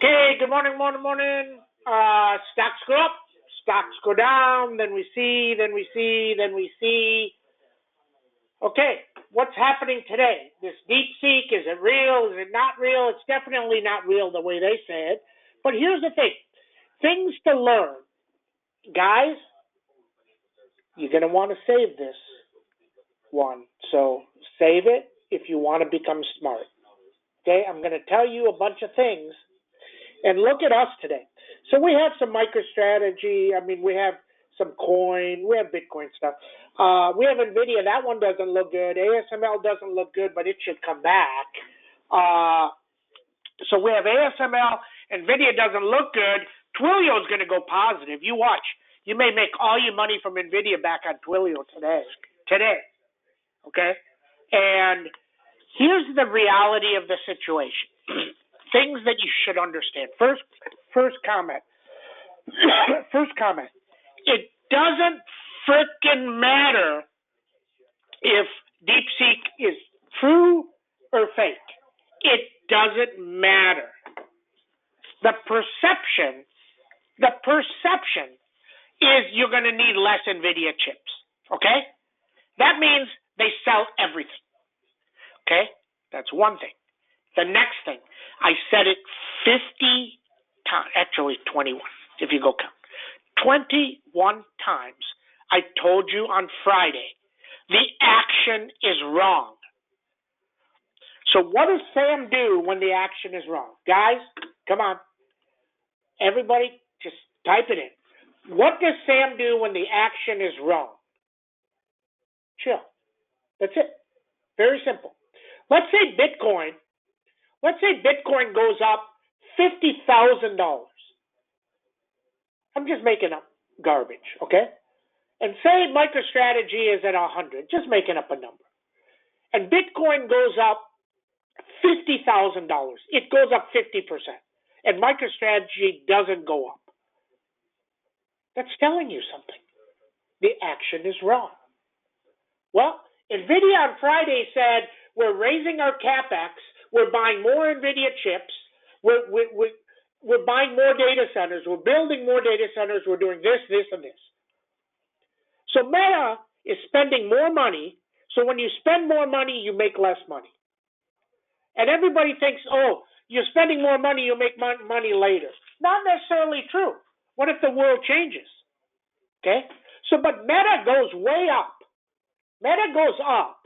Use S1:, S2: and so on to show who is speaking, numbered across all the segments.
S1: Okay, good morning, morning. Stocks go up, stocks go down, then we see. Okay, what's happening today? This DeepSeek, is it real? Is it not real? It's definitely not real the way they say it. But here's the thing, things to learn. Guys, you're going to want to save this one. So save it if you want to become smart. Okay, I'm going to tell you a bunch of things. And look at us today. So we have some MicroStrategy. We have some coin. We have Bitcoin stuff. We have NVIDIA. That one doesn't look good. ASML doesn't look good, but it should come back. So we have ASML. NVIDIA doesn't look good. Twilio is going to go positive. You watch. You may make all your money from NVIDIA back on Twilio today. Okay? And here's the reality of the situation. Things that you should understand. First comment. It doesn't frickin' matter if DeepSeek is true or fake. It doesn't matter. The perception is you're going to need less NVIDIA chips. Okay? That means they sell everything. Okay? That's one thing. The next thing, I said it 50 times, actually 21, if you go count. 21 times I told you on Friday, the action is wrong. So what does Sam do when the action is wrong? Guys, come on. Everybody, just type it in. What does Sam do when the action is wrong? Chill. That's it. Very simple. Let's say Bitcoin goes up $50,000. I'm just making up garbage, okay? And say MicroStrategy is at 100, just making up a number. And Bitcoin goes up $50,000. It goes up 50%. And MicroStrategy doesn't go up. That's telling you something. The action is wrong. Well, NVIDIA on Friday said, we're raising our CapEx. We're buying more NVIDIA chips. We're buying more data centers. We're building more data centers. We're doing this, and this. So Meta is spending more money. So when you spend more money, you make less money. And everybody thinks, oh, you're spending more money, you'll make money later. Not necessarily true. What if the world changes? Okay? So, but Meta goes way up. Meta goes up.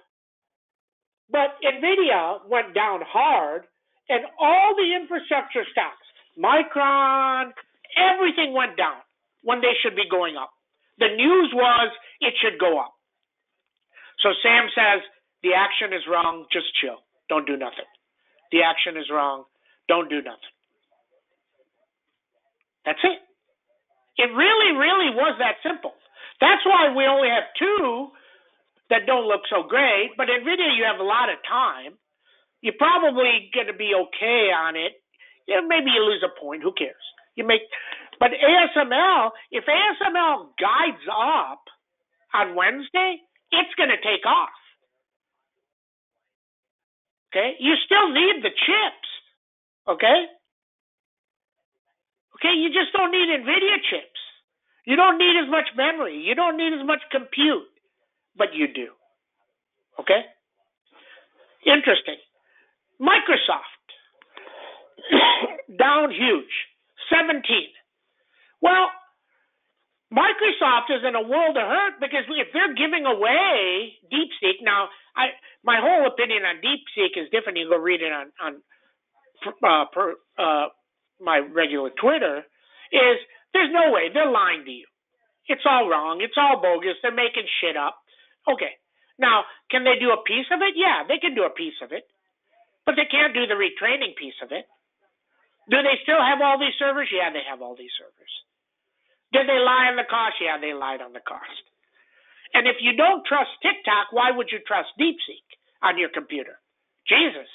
S1: But NVIDIA went down hard, and all the infrastructure stocks, Micron, everything went down when they should be going up. The news was it should go up. So Sam says, the action is wrong, just chill. Don't do nothing. The action is wrong, don't do nothing. That's it. It really, really was that simple. That's why we only have two that don't look so great, but NVIDIA, you have a lot of time. You're probably going to be okay on it. Maybe you lose a point. Who cares? But ASML, if ASML guides up on Wednesday, it's going to take off. Okay? You still need the chips. Okay? Okay, you just don't need NVIDIA chips. You don't need as much memory. You don't need as much compute. But you do. Okay? Interesting. Microsoft. Down huge. 17. Well, Microsoft is in a world of hurt because if they're giving away DeepSeek, now my whole opinion on DeepSeek is different. You go read it on my regular Twitter, is there's no way. They're lying to you. It's all wrong. It's all bogus. They're making shit up. Okay. Now, can they do a piece of it? Yeah, they can do a piece of it. But they can't do the retraining piece of it. Do they still have all these servers? Yeah, they have all these servers. Did they lie on the cost? Yeah, they lied on the cost. And if you don't trust TikTok, why would you trust DeepSeek on your computer? Jesus.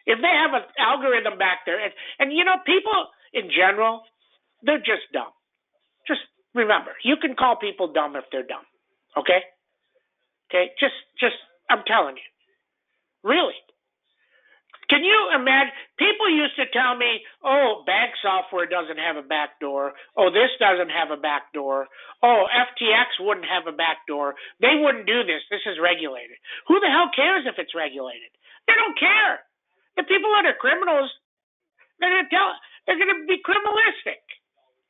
S1: If they have an algorithm back there, and people in general, they're just dumb. Just remember, you can call people dumb if they're dumb. Okay? Okay, just I'm telling you. Really. Can you imagine? People People used to tell me, oh, bank software doesn't have a back door. Oh, this doesn't have a back door. Oh, FTX wouldn't have a back door. They wouldn't do this. This is regulated. Who the hell cares if it's regulated? They don't care. The people that are criminals, they're going to be criminalistic.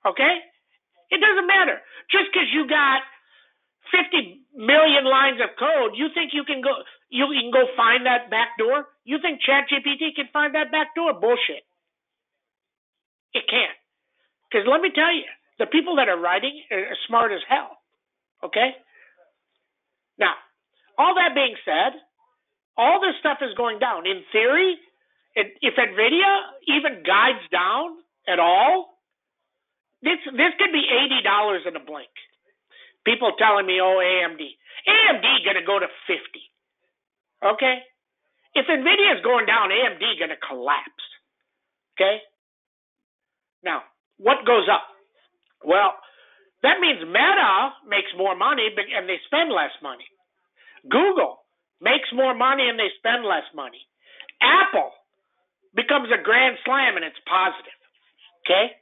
S1: Okay? It doesn't matter. Just because you got 50 million lines of code, you think you can go find that back door? You think ChatGPT can find that back door? Bullshit. It can't. Because let me tell you, the people that are writing are smart as hell. Okay? Now, all that being said, all this stuff is going down. In theory, if NVIDIA even guides down at all, this could be $80 in a blink. People telling me, oh, AMD going to go to 50. Okay? If NVIDIA is going down, AMD going to collapse. Okay? Now, what goes up? Well, that means Meta makes more money and they spend less money. Google makes more money and they spend less money. Apple becomes a grand slam and it's positive. Okay?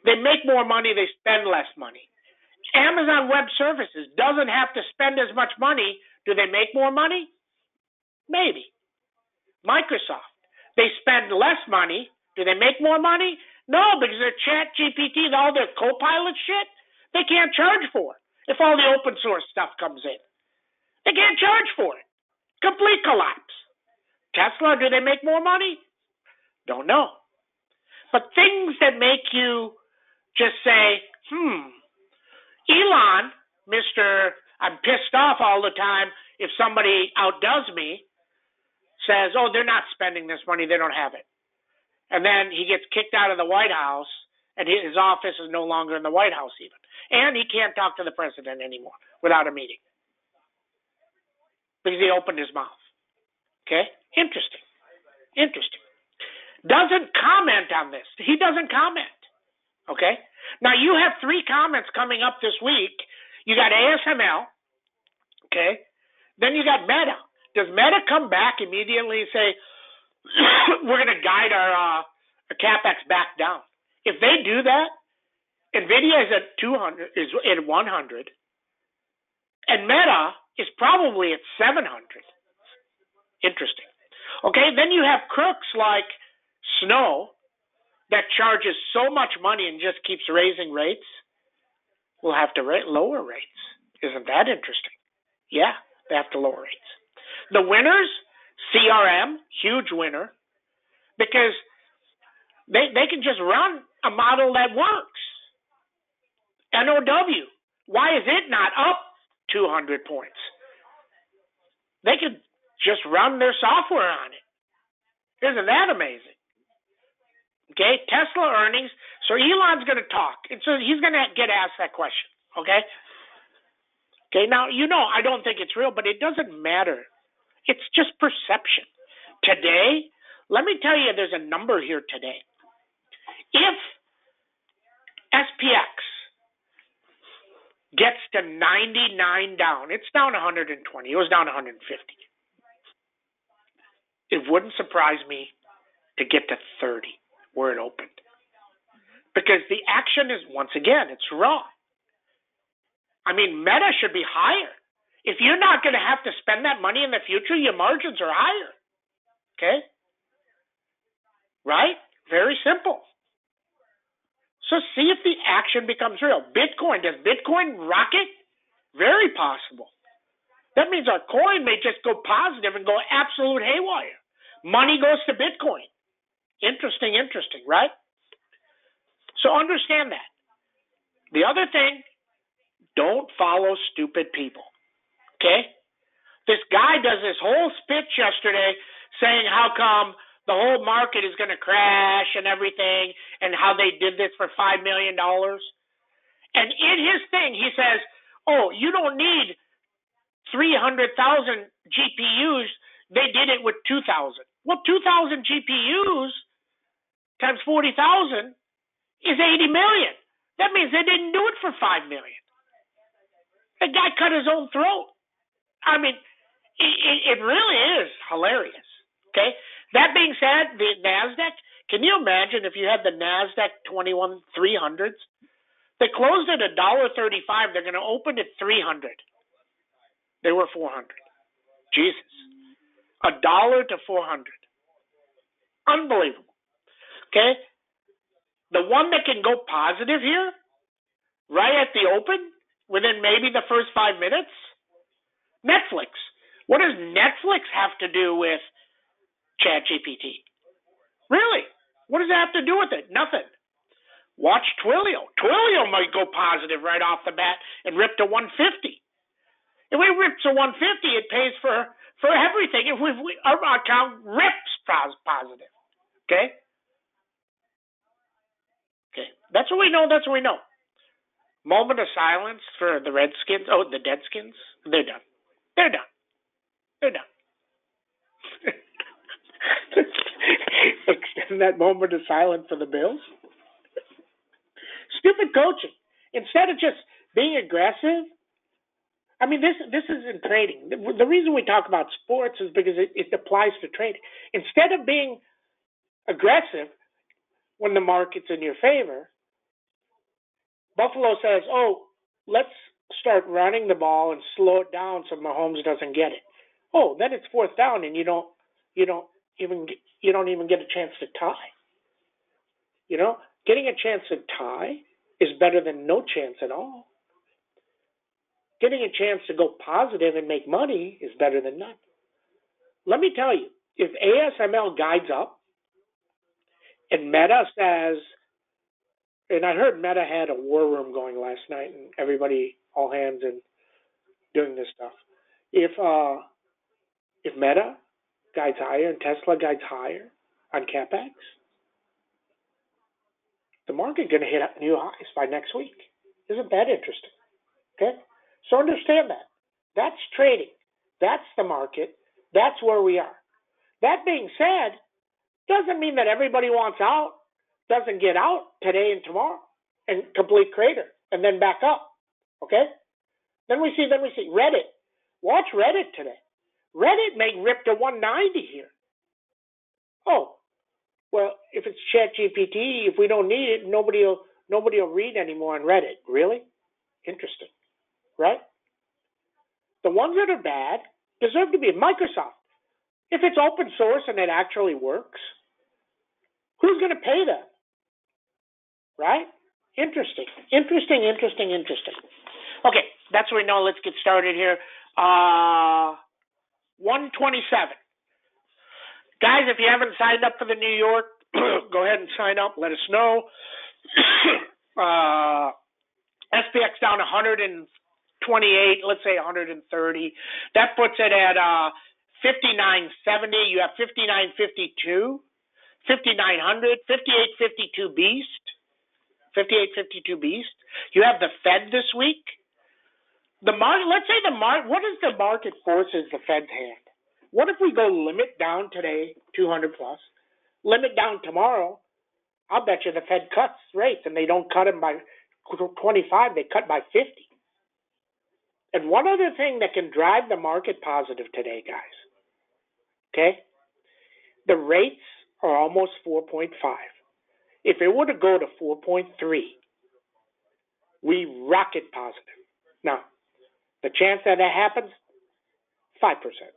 S1: They make more money, they spend less money. Amazon Web Services doesn't have to spend as much money. Do they make more money? Maybe. Microsoft, they spend less money. Do they make more money? No, because their ChatGPT and all their Copilot shit, they can't charge for it if all the open source stuff comes in. They can't charge for it. Complete collapse. Tesla, do they make more money? Don't know. But things that make you just say, Elon, I'm pissed off all the time if somebody outdoes me, says, oh, they're not spending this money, they don't have it. And then he gets kicked out of the White House, and his office is no longer in the White House even. And he can't talk to the president anymore without a meeting because he opened his mouth. Okay? Interesting. Doesn't comment on this. He doesn't comment. Okay? Now, you have 3 comments coming up this week. You got ASML. Okay? Then you got Meta. Does Meta come back immediately and say, we're going to guide our CapEx back down? If they do that, NVIDIA is at 200, is at 100, and Meta is probably at 700. Interesting. Okay, then you have crooks like Snow that charges so much money and just keeps raising rates. We'll have to lower rates. Isn't that interesting? Yeah, they have to lower rates. The winners, CRM, huge winner, because they can just run a model that works. NOW, why is it not up 200 points? They could just run their software on it. Isn't that amazing? Okay, Tesla earnings. So Elon's going to talk. And so he's going to get asked that question. Okay? Okay, now, I don't think it's real, but it doesn't matter. It's just perception. Today, let me tell you, there's a number here today. If SPX gets to 99 down, it's down 120. It was down 150. It wouldn't surprise me to get to 30 where it opened. Because the action is, once again, it's wrong. I mean, Meta should be higher. If you're not going to have to spend that money in the future, your margins are higher. Okay? Right? Very simple. So see if the action becomes real. Bitcoin, does Bitcoin rocket? Very possible. That means our coin may just go positive and go absolute haywire. Money goes to Bitcoin. Interesting, right? So understand that. The other thing, don't follow stupid people. Okay? This guy does this whole speech yesterday saying how come the whole market is going to crash and everything and how they did this for $5 million. And in his thing, he says, oh, you don't need 300,000 GPUs. They did it with 2,000. Well, 2,000 GPUs times 40,000 is 80 million. That means they didn't do it for 5 million. The guy cut his own throat. I mean, it really is hilarious. Okay? That being said, the NASDAQ, can you imagine if you had the NASDAQ 21 300s? They closed at $1.35. They're going to open at 300. They were 400. Jesus. $1 to 400. Unbelievable. Okay? The one that can go positive here, right at the open, within maybe the first 5 minutes, Netflix. What does Netflix have to do with ChatGPT? Really? What does that have to do with it? Nothing. Watch Twilio. Twilio might go positive right off the bat and rip to 150. If we rip to 150, it pays for everything. If our account rips positive. Okay? Okay. That's what we know. That's what we know. Moment of silence for the Redskins. Oh, the Deadskins. They're done. They're done. They're done. Extend that moment of silence for the Bills. Stupid coaching. Instead of just being aggressive, I mean, this is in trading. The reason we talk about sports is because it applies to trading. Instead of being aggressive when the market's in your favor, Buffalo says, "Oh, let's start running the ball and slow it down so Mahomes doesn't get it." Oh, then it's fourth down and you don't even get a chance to tie. You know, getting a chance to tie is better than no chance at all. Getting a chance to go positive and make money is better than none. Let me tell you, if ASML guides up and Meta says, and I heard Meta had a war room going last night and everybody, all hands and doing this stuff. If Meta guides higher and Tesla guides higher on CapEx, the market going to hit new highs by next week. Isn't that interesting? Okay? So understand that. That's trading. That's the market. That's where we are. That being said, doesn't mean that everybody wants out, doesn't get out today and tomorrow and complete crater and then back up. Okay? Then we see Reddit. Watch Reddit today. Reddit may rip to 190 here. Oh, well, if it's ChatGPT, if we don't need it, nobody will read anymore on Reddit. Really? Interesting. Right? The ones that are bad deserve to be Microsoft. If it's open source and it actually works, who's going to pay them? Right? Interesting. Okay, that's what we know. Let's get started here. 127. Guys, if you haven't signed up for the New York, go ahead and sign up. Let us know. SPX down 128, let's say 130. That puts it at 59.70. You have 59.52, 5900, 58.52 beast. 58.52 beast. You have the Fed this week. The market. Let's say the market. What is the market forces the Fed's hand? What if we go limit down today, 200 plus, limit down tomorrow? I'll bet you the Fed cuts rates, and they don't cut them by 25. They cut by 50. And one other thing that can drive the market positive today, guys. Okay, the rates are almost 4.5. If it were to go to 4.3, we rocket positive. Now, the chance that happens, 5%.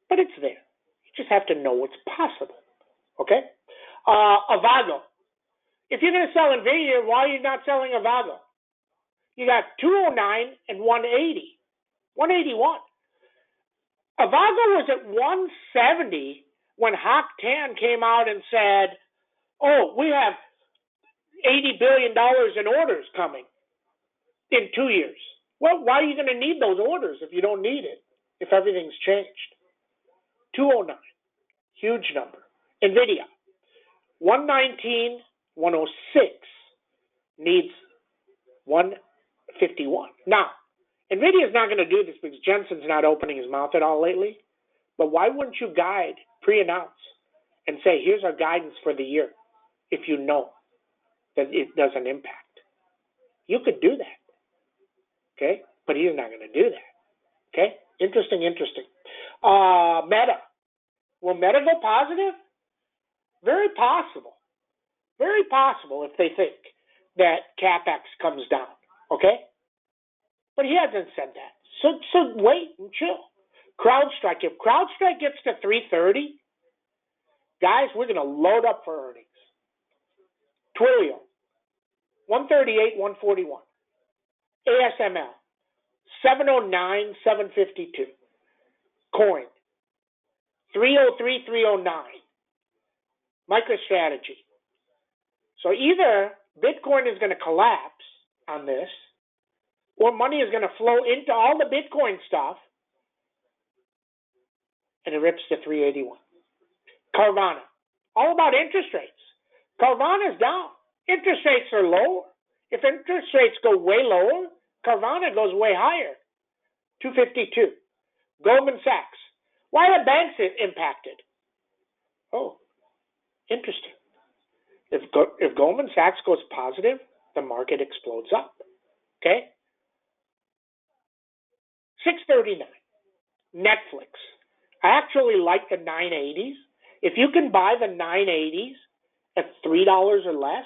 S1: But it's there. You just have to know it's possible. Okay? Avago. If you're going to sell NVIDIA, why are you not selling Avago? You got 209 and 180. 181. Avago was at 170 when Hock Tan came out and said, oh, we have $80 billion in orders coming in 2 years. Well, why are you going to need those orders if you don't need it, if everything's changed? 209, huge number. NVIDIA, 119, 106, needs 151. Now, NVIDIA is not going to do this because Jensen's not opening his mouth at all lately, but why wouldn't you guide, pre-announce, and say, here's our guidance for the year, if you know that it doesn't impact? You could do that, okay? But he's not going to do that, okay? Interesting. Meta. Will Meta go positive? Very possible. Very possible if they think that CapEx comes down. Okay? But he hasn't said that. So wait and chill. CrowdStrike. If CrowdStrike gets to 330, guys, we're going to load up for earnings. Twilio, 138, 141. ASML, 709, 752. Coin, 303, 309. MicroStrategy. So either Bitcoin is going to collapse on this, or money is going to flow into all the Bitcoin stuff, and it rips to 381. Carvana, all about interest rates. Carvana's down. Interest rates are lower. If interest rates go way lower, Carvana goes way higher. 252. Goldman Sachs. Why are banks impacted? Oh, interesting. If Goldman Sachs goes positive, the market explodes up. Okay? 639. Netflix. I actually like the 980s. If you can buy the 980s at $3 or less,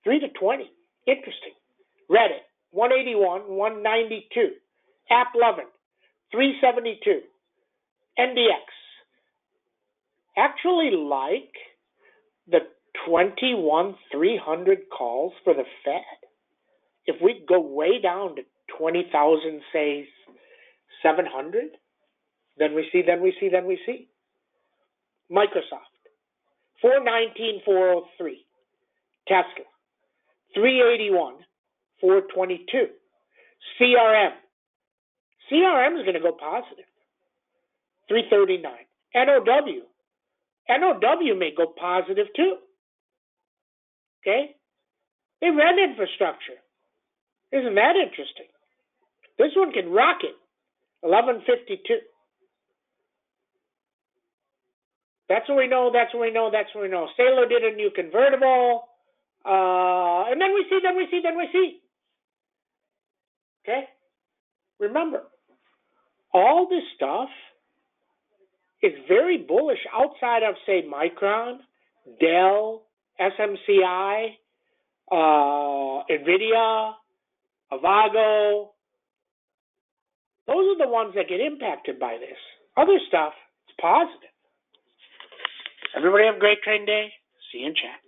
S1: 3 to 20. Interesting. Reddit, 181, 192. AppLovin, 372. NDX. Actually like the 21,300 calls for the Fed. If we go way down to 20,000, say 700, then we see. Microsoft, 419, 403. Tesla, 381, 422. CRM. CRM is going to go positive. 339. NOW. NOW may go positive too. Okay? They rent infrastructure. Isn't that interesting? This one can rocket. 1152. That's what we know. Sailor did a new convertible. And then we see. Okay? Remember, all this stuff is very bullish outside of, say, Micron, Dell, SMCI, NVIDIA, Avago. Those are the ones that get impacted by this. Other stuff, it's positive. Everybody have a great trading day. See you in chat.